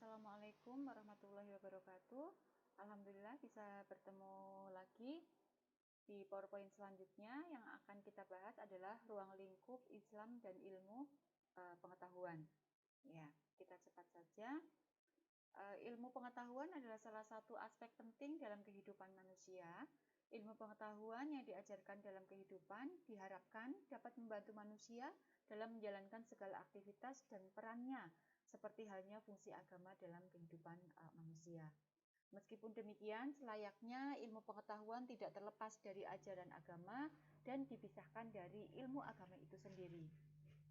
Assalamualaikum warahmatullahi wabarakatuh. Alhamdulillah bisa bertemu lagi di PowerPoint selanjutnya. Yang akan kita bahas adalah ruang lingkup Islam dan ilmu pengetahuan. Ya, kita cepat saja. Ilmu pengetahuan adalah salah satu aspek penting dalam kehidupan manusia. Ilmu pengetahuan yang diajarkan dalam kehidupan diharapkan dapat membantu manusia dalam menjalankan segala aktivitas dan perannya, seperti halnya fungsi agama dalam kehidupan manusia. Meskipun demikian, selayaknya ilmu pengetahuan tidak terlepas dari ajaran agama dan dipisahkan dari ilmu agama itu sendiri.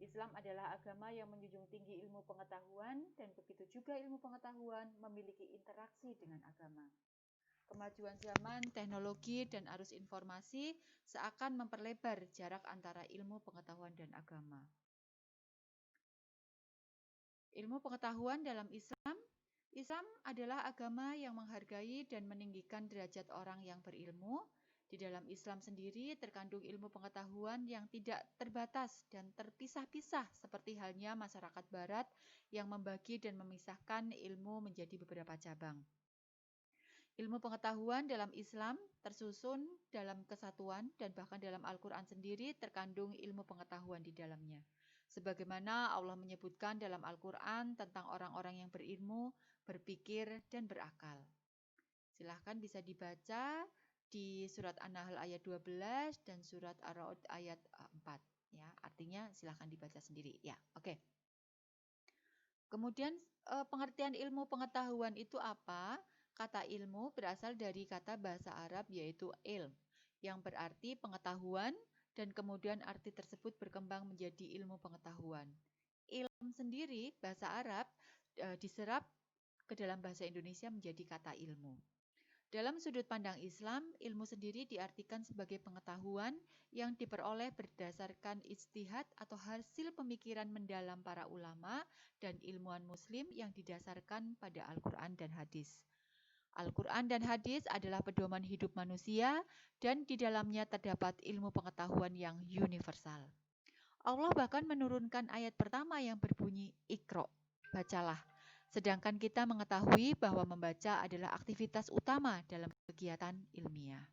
Islam adalah agama yang menjunjung tinggi ilmu pengetahuan dan begitu juga ilmu pengetahuan memiliki interaksi dengan agama. Kemajuan zaman, teknologi, dan arus informasi seakan memperlebar jarak antara ilmu pengetahuan dan agama. Ilmu pengetahuan dalam Islam adalah agama yang menghargai dan meninggikan derajat orang yang berilmu. Di dalam Islam sendiri terkandung ilmu pengetahuan yang tidak terbatas dan terpisah-pisah seperti halnya masyarakat barat yang membagi dan memisahkan ilmu menjadi beberapa cabang. Ilmu pengetahuan dalam Islam tersusun dalam kesatuan dan bahkan dalam Al-Quran sendiri terkandung ilmu pengetahuan di dalamnya. Sebagaimana Allah menyebutkan dalam Al-Quran tentang orang-orang yang berilmu, berpikir, dan berakal. Silahkan bisa dibaca di surat An-Nahl ayat 12 dan surat Ar-Ra'd ayat 4. Ya, artinya silahkan dibaca sendiri. Ya, oke. Kemudian pengertian ilmu pengetahuan itu apa? Kata ilmu berasal dari kata bahasa Arab yaitu ilm, yang berarti pengetahuan dan kemudian arti tersebut berkembang menjadi ilmu pengetahuan. Ilm sendiri, bahasa Arab, diserap ke dalam bahasa Indonesia menjadi kata ilmu. Dalam sudut pandang Islam, ilmu sendiri diartikan sebagai pengetahuan yang diperoleh berdasarkan ijtihad atau hasil pemikiran mendalam para ulama dan ilmuwan muslim yang didasarkan pada Al-Quran dan hadis. Al-Quran dan hadis adalah pedoman hidup manusia dan di dalamnya terdapat ilmu pengetahuan yang universal. Allah bahkan menurunkan ayat pertama yang berbunyi Iqra, bacalah. Sedangkan kita mengetahui bahwa membaca adalah aktivitas utama dalam kegiatan ilmiah.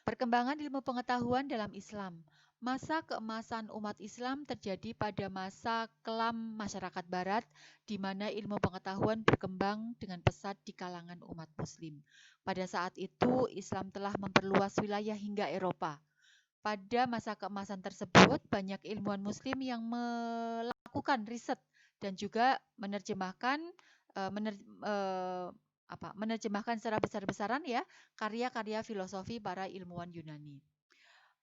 Perkembangan ilmu pengetahuan dalam Islam. Masa keemasan umat Islam terjadi pada masa kelam masyarakat barat, di mana ilmu pengetahuan berkembang dengan pesat di kalangan umat muslim. Pada saat itu, Islam telah memperluas wilayah hingga Eropa. Pada masa keemasan tersebut, banyak ilmuwan muslim yang melakukan riset dan juga menerjemahkan menerjemahkan secara besar-besaran ya karya-karya filosofi para ilmuwan Yunani.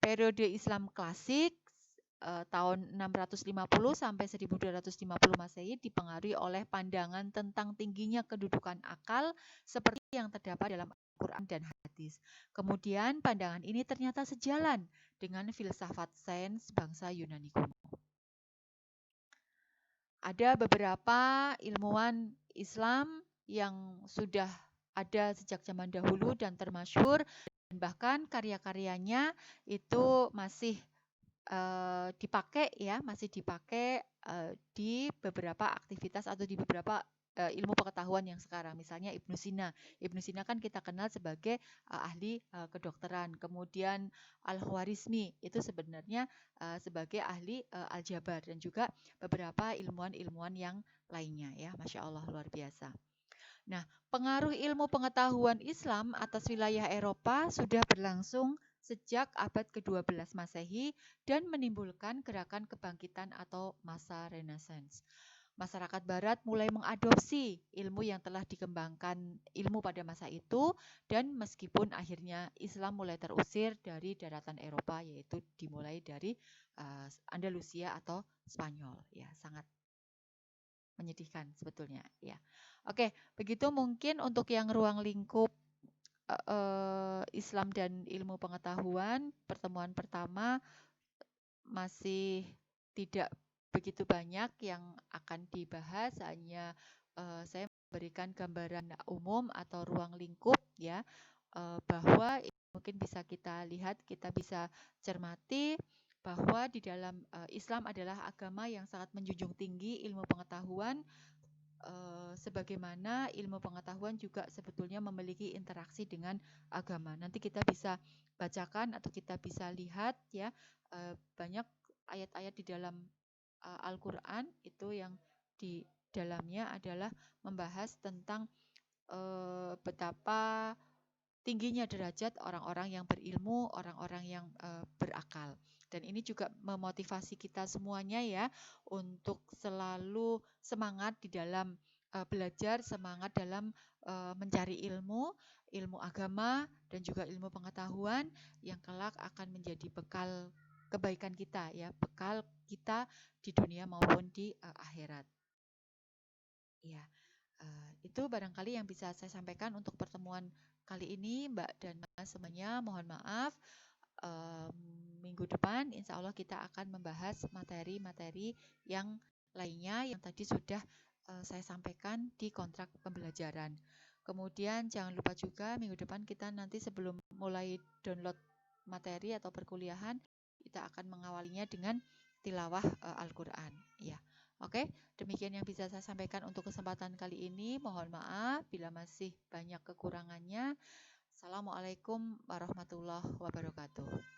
Periode Islam klasik tahun 650 sampai 1250 Masehi dipengaruhi oleh pandangan tentang tingginya kedudukan akal seperti yang terdapat dalam Al-Quran dan hadis. Kemudian pandangan ini ternyata sejalan dengan filsafat sains bangsa Yunani kuno. Ada beberapa ilmuwan Islam yang sudah ada sejak zaman dahulu dan termasyhur, dan bahkan karya-karyanya itu masih dipakai di beberapa aktivitas atau di beberapa ilmu pengetahuan yang sekarang. Misalnya Ibnu Sina. Ibnu Sina kan kita kenal sebagai ahli kedokteran. Kemudian Al-Khwarizmi itu sebenarnya sebagai ahli aljabar dan juga beberapa ilmuwan-ilmuwan yang lainnya ya. Masya Allah, luar biasa. Nah, pengaruh ilmu pengetahuan Islam atas wilayah Eropa sudah berlangsung sejak abad ke-12 Masehi dan menimbulkan gerakan kebangkitan atau masa Renaissance. Masyarakat barat mulai mengadopsi ilmu yang telah dikembangkan ilmu pada masa itu, dan meskipun akhirnya Islam mulai terusir dari daratan Eropa, yaitu dimulai dari Andalusia atau Spanyol. Ya, sangat menyedihkan sebetulnya ya. Oke, begitu mungkin untuk yang ruang lingkup Islam dan ilmu pengetahuan. Pertemuan pertama masih tidak begitu banyak yang akan dibahas, hanya saya memberikan gambaran umum atau ruang lingkup ya, bahwa mungkin bisa kita lihat, kita bisa cermati bahwa di dalam Islam adalah agama yang sangat menjunjung tinggi ilmu pengetahuan, sebagaimana ilmu pengetahuan juga sebetulnya memiliki interaksi dengan agama. Nanti kita bisa bacakan atau kita bisa lihat ya, banyak ayat-ayat di dalam Al-Quran itu yang di dalamnya adalah membahas tentang betapa tingginya derajat orang-orang yang berilmu, orang-orang yang berakal. Dan ini juga memotivasi kita semuanya ya untuk selalu semangat di dalam belajar, semangat dalam mencari ilmu, ilmu agama dan juga ilmu pengetahuan yang kelak akan menjadi bekal kebaikan kita ya, bekal kita di dunia maupun di akhirat. Ya, itu barangkali yang bisa saya sampaikan untuk pertemuan kali ini, Mbak dan Mas semuanya. Mohon maaf. Minggu depan, insya Allah kita akan membahas materi-materi yang lainnya yang tadi sudah saya sampaikan di kontrak pembelajaran. Kemudian jangan lupa juga minggu depan kita nanti sebelum mulai download materi atau perkuliahan, kita akan mengawalinya dengan tilawah Al-Quran. Ya, oke. Demikian yang bisa saya sampaikan untuk kesempatan kali ini. Mohon maaf bila masih banyak kekurangannya. Assalamualaikum warahmatullahi wabarakatuh.